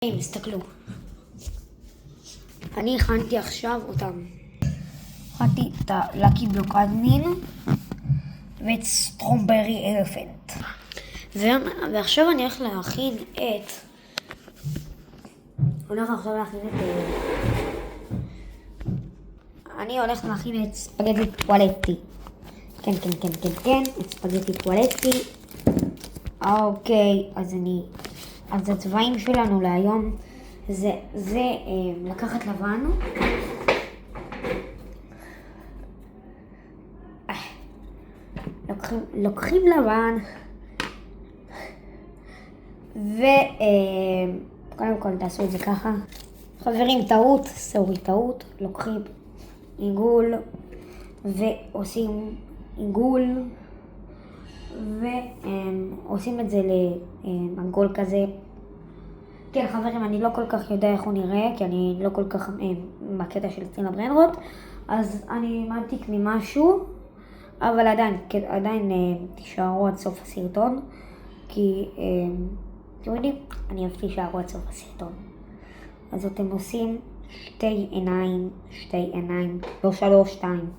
תסתכלו, אני הכנתי עכשיו אותם. הכנתי את הלאקי בלוק אדמין ואת סטרומברי אלפנט, ועכשיו אני הולך להכין את ספגטי טואלטי. כן, את ספגטי טואלטי. אוקיי, אז הצבעים שלנו להיום זה לקחת לבן, לוקחים לבן, קודם כל תעשו את זה ככה. חברים, טעות, לוקחים עיגול ועושים עיגול ועושים את זה לעגול כזה. כן חברים, אני לא כל כך יודע איך הוא נראה, כי אני לא כל כך בקטע של צינה ברנרוט, אז אני מעתיק ממשהו, אבל עדיין תישארו עד סוף הסרטון, כי אתם יודעים, אני אוהב תישארו עד סוף הסרטון. אז אתם עושים שתי עיניים, לא 3, 2.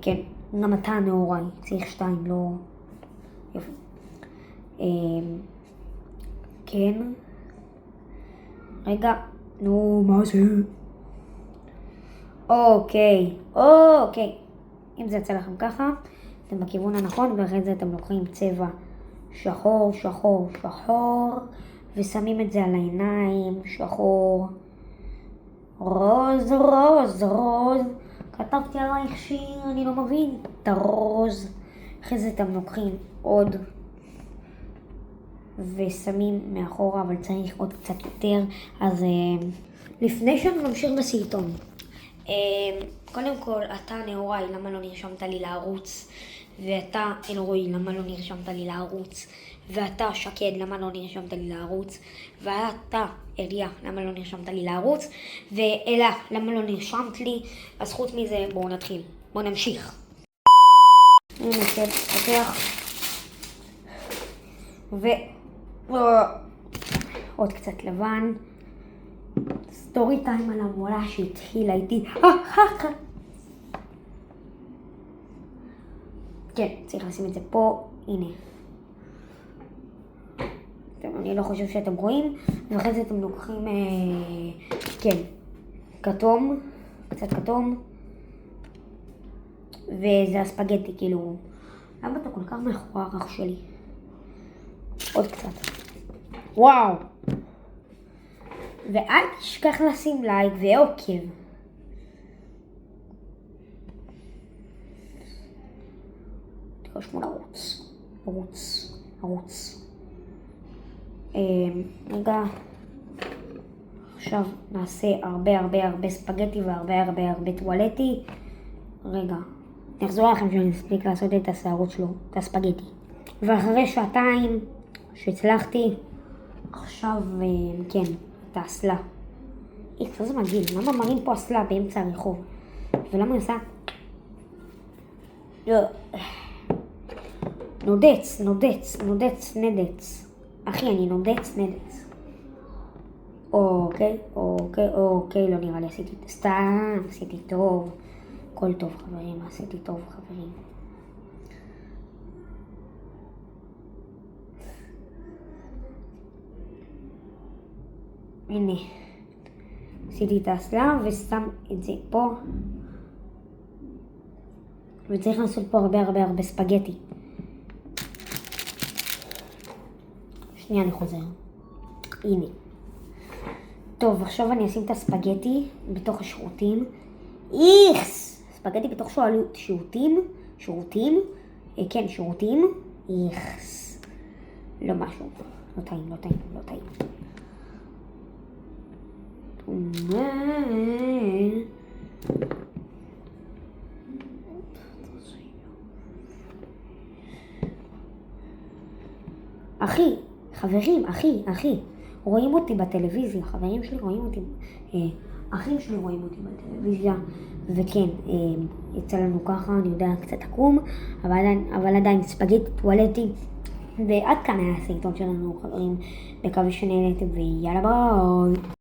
כן, גם אתה נאורי, צריך 2, לא... יופי. כן. רגע, נו, מה זה? אוקיי. אם זה יצא לכם ככה, אתם בכיוון הנכון, ואחרי זה אתם לוקחים צבע שחור, ושמים את זה על העיניים, שחור, רוז. כתבתי עלייך שיר, אני לא מבין, את הרוז. אחרי זה אתם לוקחים עוד ושמים מאחורה, אבל צריך עוד קצת יותר. אז לפני שאני ממשיך בסרטון, קודם כל, אתה נאורי, למה לא נרשמת לי לערוץ? ואתה אלרועי, למה לא נרשמת לי לערוץ? ואתה שקד, למה לא נרשמת לי לערוץ? ואתה אליה, למה לא נרשמת לי לערוץ? ואלה, למה לא נרשמת לי? אז חוץ מזה, בואו נתחיל. בואו נמשיך. אני נצא, פותח. עוד קצת לבן. סטורי טיים על המולה שהתחילה איתי. כן, צריך לשים את זה פה. הנה. אני לא חושב שאתם רואים. ואחרי זה אתם לוקחים, כן, כתום. קצת כתום. וזה הספגטי, כאילו. למה אתה כל כך מכוער אח שלי? עוד קצת. וואו. ואל תשכח לשים לייק ועוקב. תרשמו ערוץ. רגע. עכשיו נעשה הרבה ספגטי והרבה טואלטי. רגע. נחזור לכם שאני אספיק לעשות את השערות שלו, את הספגטי. ואחרי שעתיים שהצלחתי, עכשיו, כן, את האסלה. איזה מגעיל, למה מראים פה אסלה באמצע הרחוב? ולמה אני עושה? נדץ. אחי, אני נדץ. אוקיי, לא נראה לי עשיתי טוב. הכל טוב חברים, עשיתי טוב חברים. הנה, עשיתי את האסלה ושם את זה פה. וצריך לעשות פה הרבה ספגטי. שנייה, אני חוזר. הנה. טוב, עכשיו אני אשים את הספגטי בתוך השירותים. איכס! ספגטי בתוך שירותים. כן, שירותים. איכס. לא משהו. לא טעים. אחי, חברים, אחי, רואים אותי בטלוויזיה, חברים שלי רואים אותי, אחים שלי רואים אותי בטלוויזיה, וכן, יצא לנו ככה, אני יודע, קצת עקום, אבל עדיין ספגטי טואלטי, ועד כאן היה הסרטון שלנו חברים, מקווה שנהנתם ויאללה ביי.